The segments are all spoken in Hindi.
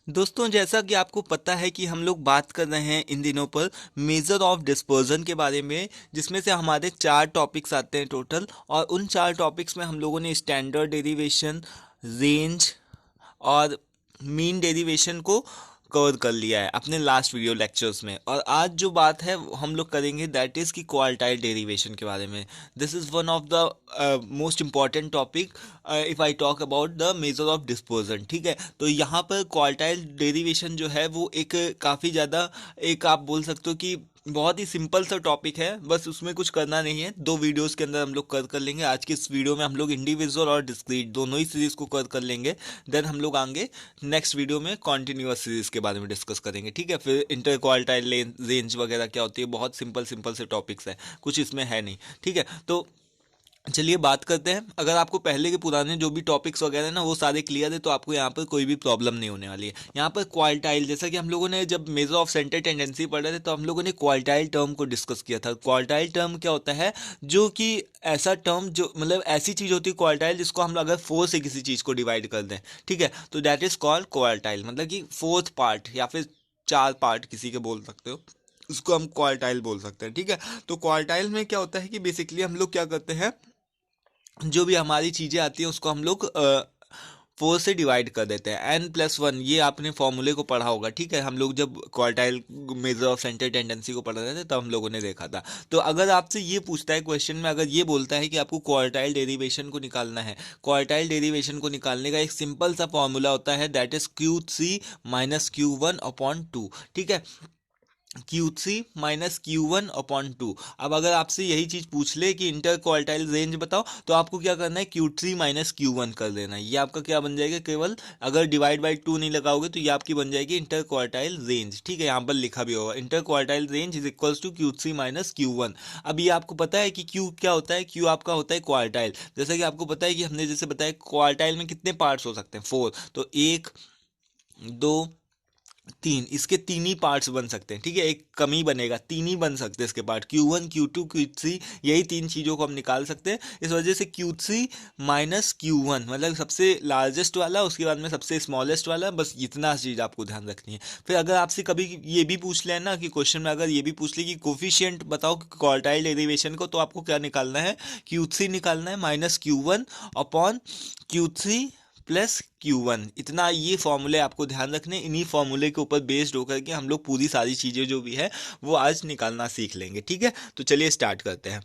दोस्तों, जैसा कि आपको पता है कि हम लोग बात कर रहे हैं इन दिनों पर मेजर ऑफ डिस्पर्जन के बारे में, जिसमें से हमारे 4 टॉपिक्स आते हैं टोटल। और उन 4 टॉपिक्स में हम लोगों ने स्टैंडर्ड डेरिवेशन, रेंज और मीन डेरिवेशन को कवर कर लिया है अपने लास्ट वीडियो लेक्चर्स में। और आज जो बात है वो हम लोग करेंगे दैट इज़ कि क्वार्टाइल डेरिवेशन के बारे में। This is one of the most important topic if I talk about the measure of dispersion. ठीक है, तो यहाँ पर क्वार्टाइल डेरिवेशन जो है वो एक काफ़ी ज़्यादा, एक आप बोल सकते हो कि बहुत ही सिंपल सा टॉपिक है। बस उसमें कुछ करना नहीं है, 2 वीडियोस के अंदर हम लोग कर लेंगे। आज की इस वीडियो में हम लोग इंडिविजुअल और डिस्क्रीट दोनों ही सीरीज को कर लेंगे। देन हम लोग आगे नेक्स्ट वीडियो में कॉन्टिन्यूअस सीरीज के बारे में डिस्कस करेंगे। ठीक है, फिर इंटर क्वार्टाइल रेंज वगैरह क्या होती है, बहुत सिंपल सिंपल से टॉपिक्स है, कुछ इसमें है नहीं। ठीक है, तो चलिए बात करते हैं। अगर आपको पहले के पुराने जो भी टॉपिक्स वगैरह ना वो सारे क्लियर है तो आपको यहाँ पर कोई भी प्रॉब्लम नहीं होने वाली है। यहाँ पर क्वार्टाइल, जैसा कि हम लोगों ने जब मेजर ऑफ सेंटर टेंडेंसी पढ़ रहे थे तो हम लोगों ने क्वार्टाइल टर्म को डिस्कस किया था। क्वार्टाइल टर्म क्या होता है, जो कि ऐसा टर्म जो मतलब ऐसी चीज़ होती है क्वार्टाइल जिसको हम अगर 4 से किसी चीज़ को डिवाइड कर दें, ठीक है, तो दैट इज़ कॉल्ड क्वार्टाइल। मतलब कि फोर्थ पार्ट या फिर 4 पार्ट किसी के बोल सकते हो, उसको हम क्वार्टाइल बोल सकते हैं। ठीक है, तो क्वार्टाइल में क्या होता है कि बेसिकली हम लोग क्या करते हैं, जो भी हमारी चीज़ें आती हैं उसको हम लोग 4 से डिवाइड कर देते हैं। n+1, ये आपने फॉर्मूले को पढ़ा होगा। ठीक है, हम लोग जब quartile measure of centre tendency को पढ़ रहे थे तब हम लोगों ने देखा था। तो अगर आपसे ये पूछता है क्वेश्चन में, अगर ये बोलता है कि आपको क्वार्टाइल डेरिवेशन को निकालना है, क्वार्टाइल डेरिवेशन को निकालने का एक सिंपल सा फॉर्मूला होता है, that is Q3 minus Q1/2। ठीक है, Q3 - Q1/2। अब अगर आपसे यही चीज़ पूछ ले कि इंटर क्वार्टाइल रेंज बताओ, तो आपको क्या करना है, Q3 - Q1 कर देना है। ये आपका क्या बन जाएगा, केवल अगर डिवाइड बाई 2 नहीं लगाओगे तो ये आपकी बन जाएगी इंटर क्वार्टाइल रेंज। ठीक है, यहाँ पर लिखा भी होगा interquartile range is equals to Q3 - Q1। अब ये आपको पता है कि Q क्या होता है, Q आपका होता है क्वार्टाइल। जैसा कि आपको पता है कि हमने जैसे बताया क्वार्टाइल में कितने पार्ट्स हो सकते हैं, 4। तो 1, 2, 3, इसके 3 ही पार्ट्स बन सकते हैं। ठीक है, एक कमी बनेगा, 3 ही बन सकते हैं इसके पार्ट, Q1, Q2, Q3, यही 3 चीज़ों को हम निकाल सकते हैं। इस वजह से Q3 - Q1 मतलब सबसे लार्जेस्ट वाला, उसके बाद में सबसे स्मॉलेस्ट वाला, बस इतना चीज़ आपको ध्यान रखनी है। फिर अगर आपसे कभी ये भी पूछ लें ना कि क्वेश्चन में अगर ये भी पूछ ले कि कोफिशिएंट बताओ क्वार्टाइल डेरिवेशन को, तो आपको क्या निकालना है, Q3 निकालना है माइनस Q1/Q3 प्लस Q1। इतना ये फॉर्मूले आपको ध्यान रखने, इन्हीं फॉर्मूले के ऊपर बेस्ड होकर के हम लोग पूरी सारी चीज़ें जो भी है वो आज निकालना सीख लेंगे। ठीक है, तो चलिए स्टार्ट करते हैं।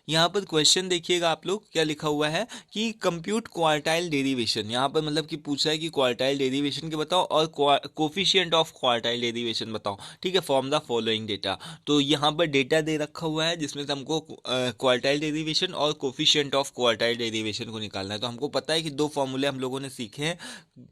यहाँ पर क्वेश्चन देखिएगा आप लोग, क्या लिखा हुआ है कि कंप्यूट क्वार्टाइल डेरिवेशन। यहाँ पर मतलब कि पूछा है कि क्वार्टाइल डेरिवेशन के बताओ और कोफिशिएंट ऑफ क्वार्टाइल डेरिवेशन बताओ। ठीक है, फॉर्म द फॉलोइंग डेटा। तो यहाँ पर डेटा दे रखा हुआ है जिसमें से हमको क्वार्टाइल डेरिवेशन और कोफिशिएंट ऑफ क्वार्टाइल डेरिवेशन को निकालना है। तो हमको पता है कि 2 फॉर्मूले हम लोगों ने सीखे हैं।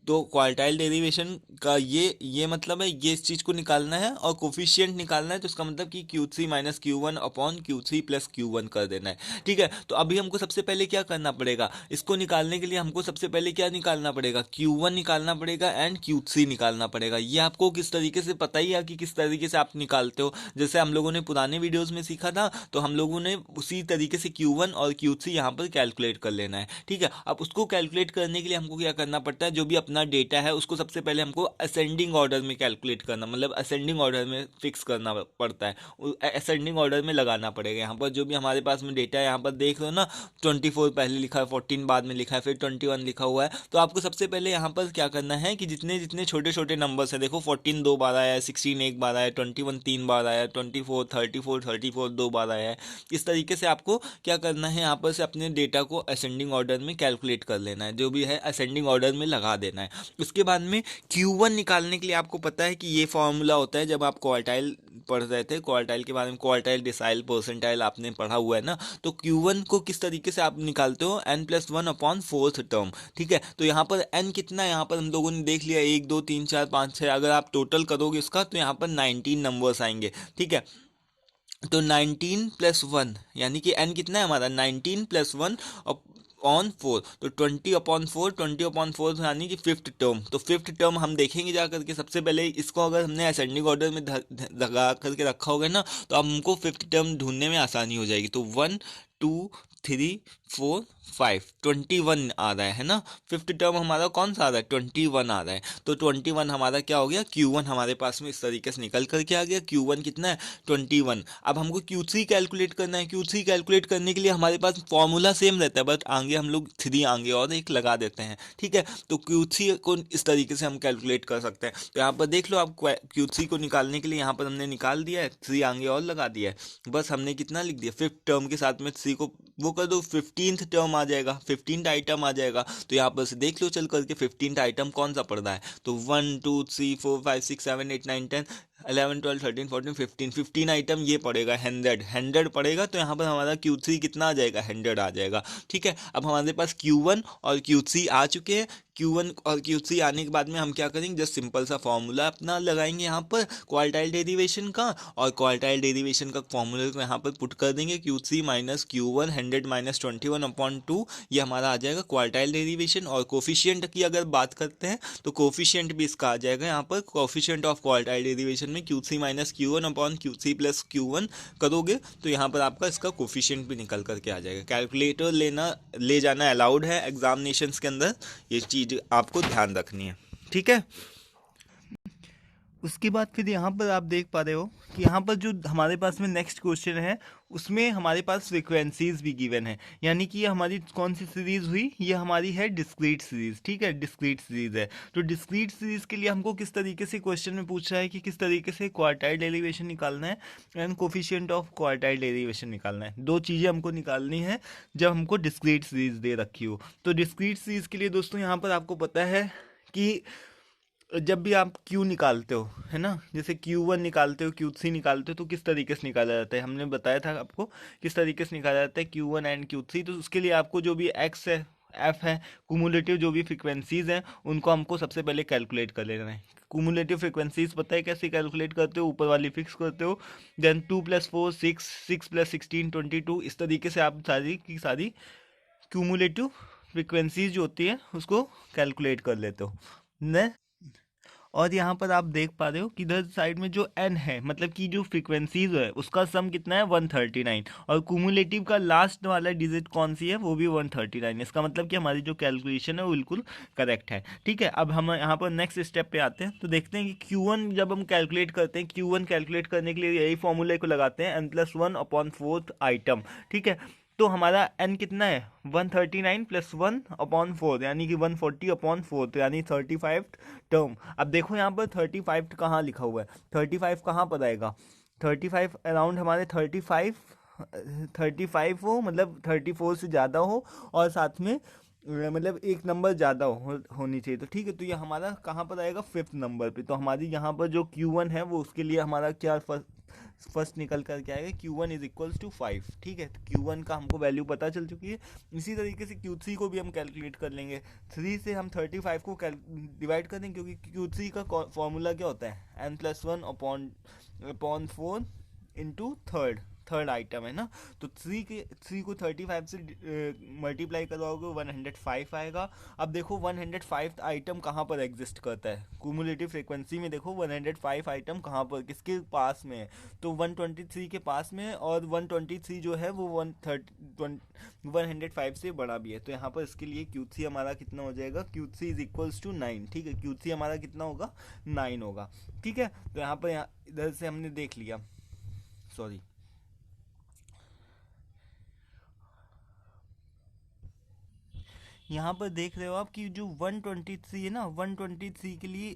तो क्वार्टाइल डेरिवेशन का ये मतलब है, ये इस चीज़ को निकालना है, और कोफिशिएंट निकालना है, तो इसका मतलब कि Q3 - Q1/Q3 + Q1 कर देना है। ठीक है, तो अभी हमको सबसे पहले क्या करना पड़ेगा, इसको निकालने के लिए हमको सबसे पहले क्या निकालना पड़ेगा, Q1 निकालना पड़ेगा एंड Q3 निकालना पड़ेगा। ये आपको किस तरीके से पता ही है कि किस तरीके से आप निकालते हो। जैसे हम लोगों ने पुराने वीडियोस में सीखा था, तो हम लोगों ने उसी तरीके से Q1 और Q3 यहाँ पर कैलकुलेट कर लेना है। ठीक है, अब उसको कैलकुलेट करने के लिए हमको क्या करना पड़ता है, जो भी अपना डेटा है उसको सबसे पहले हमको असेंडिंग ऑर्डर में कैलकुलेट करना, मतलब असेंडिंग ऑर्डर में फिक्स करना पड़ता है, असेंडिंग ऑर्डर में लगाना पड़ेगा। यहाँ पर जो भी हमारे पास में डेटा है, यहाँ पर देख लो ना, 24 पहले लिखा है, 14 बाद में लिखा है, फिर 21 लिखा हुआ है। तो आपको सबसे पहले यहाँ पर क्या करना है कि जितने जितने छोटे छोटे नंबर्स हैं, देखो 14 2 बार आया है, 16 1 बार आया है, 21 3 बार आया है, 24 34 2 बार आया है। इस तरीके से आपको क्या करना है, यहाँ पर से अपने डेटा को असेंडिंग ऑर्डर में कैलकुलेट कर लेना है, जो भी है असेंडिंग ऑर्डर में लगा देना है। उसके बाद में Q1 निकालने के लिए आपको पता है कि ये फॉर्मूला होता है, जब आप क्वार्टाइल पढ़ रहे थे, क्वार्टाइल के बारे में, क्वार्टाइल डिसाइल परसेंटाइल आपने पढ़ा हुआ है ना, तो Q1 को किस तरीके से आप निकालते हो, n+1/4th टर्म। ठीक है, तो यहाँ पर n कितना है, यहाँ पर हम लोगों ने देख लिया 1 2 3 4 5 6, अगर आप टोटल करोगे इसका तो यहाँ पर 19 नंबर्स आएंगे। ठीक है, तो 19+1 यानी कि n कितना है हमारा, 19+1/4, तो 20/4, 20/4 यानी कि फिफ्थ टर्म। तो फिफ्थ टर्म हम देखेंगे जा करके, सबसे पहले इसको अगर हमने असेंडिंग ऑर्डर में लगा करके रखा होगा ना, तो हमको फिफ्थ टर्म ढूंढने में आसानी हो जाएगी। तो 1 2 3 4 5 21 आ रहा है ना। फिफ्थ टर्म हमारा कौन सा आ रहा है, 21 आ रहा है। तो 21 हमारा क्या हो गया, Q1 हमारे पास में इस तरीके से निकल करके आ गया। Q1 कितना है, 21। अब हमको Q3 कैलकुलेट करना है। Q3 कैलकुलेट करने के लिए हमारे पास फॉर्मूला सेम रहता है, बट आगे हम लोग 3 आगे और एक लगा देते हैं, ठीक है। तो Q3 को इस तरीके से हम कैलकुलेट कर सकते हैं। तो यहाँ पर देख लो आप, Q3 को निकालने के लिए यहाँ पर हमने निकाल दिया है, 3 आगे और लगा दिया है। बस हमने कितना लिख दिया, फिफ्थ टर्म के साथ में 3 को वो कर दो, 15th टर्म आ जाएगा, 15th आइटम आ जाएगा। तो यहाँ पर से देख लो चल करके 15th आइटम कौन सा पड़ रहा है। तो 1 2 3 4 5 6 7 8 9 10 11 12 13 14 15 15 आइटम ये पड़ेगा, 100 पड़ेगा। तो यहाँ पर हमारा Q3 कितना आ जाएगा, 100 आ जाएगा, ठीक है। अब हमारे पास Q1 और Q3 आ चुके हैं। Q1 और Q3 आने के बाद में हम क्या करेंगे, जस्ट सिंपल सा फॉर्मूला अपना लगाएंगे यहाँ पर क्वार्टाइल डेरिवेशन का, और क्वार्टाइल डेरिवेशन का फॉर्मूला को यहाँ पर पुट कर देंगे, Q3 माइनस Q1 100 माइनस 21/2, ये हमारा आ जाएगा क्वार्टाइल डेरिवेशन। और कोफिशिएंट की अगर बात करते हैं तो कोफिशिएंट भी इसका आ जाएगा यहाँ पर, कोफिशिएंट ऑफ क्वार्टाइल डेरिवेशन में Q3 minus Q1/Q3 plus Q1 करोगे तो यहाँ पर आपका इसका कोफिशिएंट भी निकल करके आ जाएगा। कैलकुलेटर ले जाना अलाउड है एग्जामिनेशंस के अंदर, ये चीज़ आपको ध्यान रखनी है, ठीक है। उसके बाद फिर यहाँ पर आप देख पा रहे हो कि यहाँ पर जो हमारे पास में नेक्स्ट क्वेश्चन है उसमें हमारे पास फ्रीक्वेंसीज भी गिवन है, यानी कि ये हमारी कौन सी सीरीज हुई, ये हमारी है डिस्क्रीट सीरीज, ठीक है, डिस्क्रीट सीरीज है। तो डिस्क्रीट सीरीज के लिए हमको किस तरीके से क्वेश्चन में पूछ रहा है कि किस तरीके से क्वार्टाइल डेरिवेशन निकालना है and coefficient of quartile derivation निकालना है। दो चीज़ें हमको निकालनी है जब हमको डिस्क्रीट सीरीज दे रखी हो। तो डिस्क्रीट सीरीज के लिए दोस्तों यहाँ पर आपको पता है कि जब भी आप Q निकालते हो, है ना, जैसे Q1 निकालते हो, Q3 निकालते हो, तो किस तरीके से निकाला जाता है, हमने बताया था आपको किस तरीके से निकाला जाता है Q1 एंड Q3। तो उसके लिए आपको जो भी X है, F है, कुमुलेटिव जो भी फ्रिक्वेंसीज हैं उनको हमको सबसे पहले कैलकुलेट कर लेना है। कुमुलेटिव फ्रिक्वेंसीज पता है कैसे कैलकुलेट करते हो, ऊपर वाली फिक्स करते हो, देन 2 + 4 6 6 + 16 22, इस तरीके से आप सारी की सारी क्यूमुलेटिव फ्रिक्वेंसीज जो होती है उसको कैलकुलेट कर लेते हो न। और यहाँ पर आप देख पा रहे हो कि इधर साइड में जो n है, मतलब कि जो फ्रीक्वेंसीज है उसका सम कितना है, 139, और कुमुलेटिव का लास्ट वाला डिजिट कौन सी है, वो भी 139। इसका मतलब कि हमारी जो कैलकुलेशन है वो बिल्कुल करेक्ट है, ठीक है। अब हम यहाँ पर नेक्स्ट स्टेप पे आते हैं, तो देखते हैं कि Q1 जब हम कैलकुलेट करते हैं, Q1 कैलकुलेट करने के लिए यही फॉर्मूले को लगाते हैं, n+1/4 आइटम, ठीक है। तो हमारा n कितना है, 139 + 1/4 यानी कि 140/4, तो यानी 35 टर्म। अब देखो यहाँ पर 35 कहाँ लिखा हुआ है, 35 कहाँ पर आएगा, 35 अराउंड हमारे 35 हो, मतलब 34 से ज़्यादा हो, और साथ में मतलब एक नंबर ज़्यादा होनी चाहिए। तो ठीक है, तो ये हमारा कहाँ पर आएगा, 5th नंबर पे। तो हमारी यहाँ पर जो Q1 है वो उसके लिए हमारा क्या फर्स्ट निकल कर क्या आएगा, Q1 = 5, ठीक है। तो Q1 का हमको वैल्यू पता चल चुकी है। इसी तरीके से Q3 को भी हम कैलकुलेट कर लेंगे। 3 से हम 35 को डिवाइड कर देंगे, क्योंकि Q3 का फॉर्मूला क्या होता है, n+1/4 इंटू थर्ड आइटम है ना। तो 3 को 35 से मल्टीप्लाई करवाओगे 105 आएगा। अब देखो 105 आइटम कहाँ पर एग्जिस्ट करता है, क्यूमुलेटिव फ्रीक्वेंसी में देखो 105 आइटम कहाँ पर किसके पास में है, तो 123 के पास में है, और 123 जो है वो 105 से बड़ा भी है। तो यहाँ पर इसके लिए Q3 हमारा कितना हो जाएगा, Q3 = 9, ठीक है। Q3 हमारा कितना होगा, 9 होगा, ठीक है। तो यहाँ पर इधर से हमने देख लिया, सॉरी, यहाँ पर देख रहे हो आप कि जो 123 है ना, 123 के लिए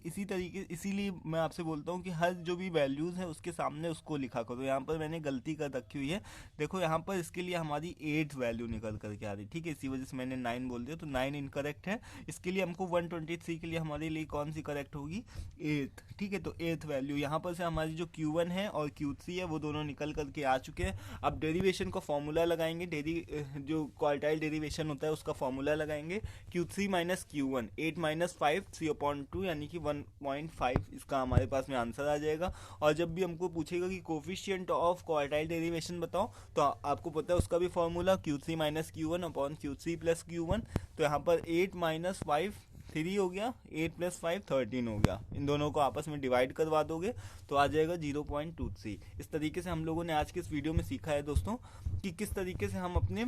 इसीलिए मैं आपसे बोलता हूँ कि हर जो भी वैल्यूज़ है उसके सामने उसको लिखा करो। यहाँ पर मैंने गलती कर रखी हुई है, देखो यहाँ पर इसके लिए हमारी 8th वैल्यू निकल करके आ रही, ठीक है। इसी वजह से मैंने 9 बोल दिया, तो 9 इनकरेक्ट है। इसके लिए हमको 123 के लिए हमारे लिए कौन सी करेक्ट होगी, 8th, ठीक है। तो 8th वैल्यू यहाँ पर से हमारी जो Q1 है और Q3 है वो दोनों निकल करके आ चुके हैं। अब डेरिवेशन का फॉर्मूला लगाएंगे, जो क्वार्टाइल डेरिवेशन होता है उसका फॉर्मूला लगाएंगे, Q3 माइनस Q1, 8 माइनस 5 3/2 यानी कि 1.5, इसका हमारे पास में आंसर आ जाएगा। और जब भी हमको पूछेगा कि कोफिशिएंट ऑफ क्वार्टाइल डेरिवेशन बताओ, तो आपको पता है उसका भी formula Q3 minus Q1/Q3 plus Q1। तो यहाँ पर 8 माइनस 5 3 हो गया, 8 + 5 13 हो गया। इन दोनों को आपस में डिवाइड करवा दोगे तो आ जाएगा 0.23। इस तरीके से हम लोगों ने आज के इस वीडियो में सीखा है दोस्तों कि किस तरीके से हम अपने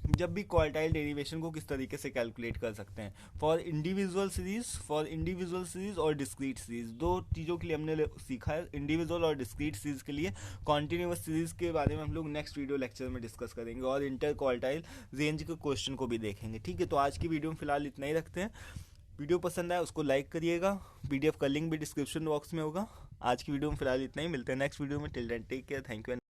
जब भी क्वार्टाइल डेरिवेशन को किस तरीके से कैलकुलेट कर सकते हैं फॉर इंडिविजुअल सीरीज और डिस्क्रीट सीरीज। दो चीज़ों के लिए हमने सीखा है, इंडिविजुअल और डिस्क्रीट सीरीज के लिए। कॉन्टिन्यूस सीरीज के बारे में हम लोग नेक्स्ट वीडियो लेक्चर में डिस्कस करेंगे और इंटर क्वार्टाइल रेंज के क्वेश्चन को भी देखेंगे। ठीक है, तो आज की वीडियो में फिलहाल इतना ही रखते हैं। वीडियो पसंद आया उसको लाइक करिएगा, पीडीएफ का लिंक भी डिस्क्रिप्शन बॉक्स में होगा। आज की वीडियो में फिलहाल इतना ही, मिलते हैं नेक्स्ट वीडियो में। Till then take care, thank you.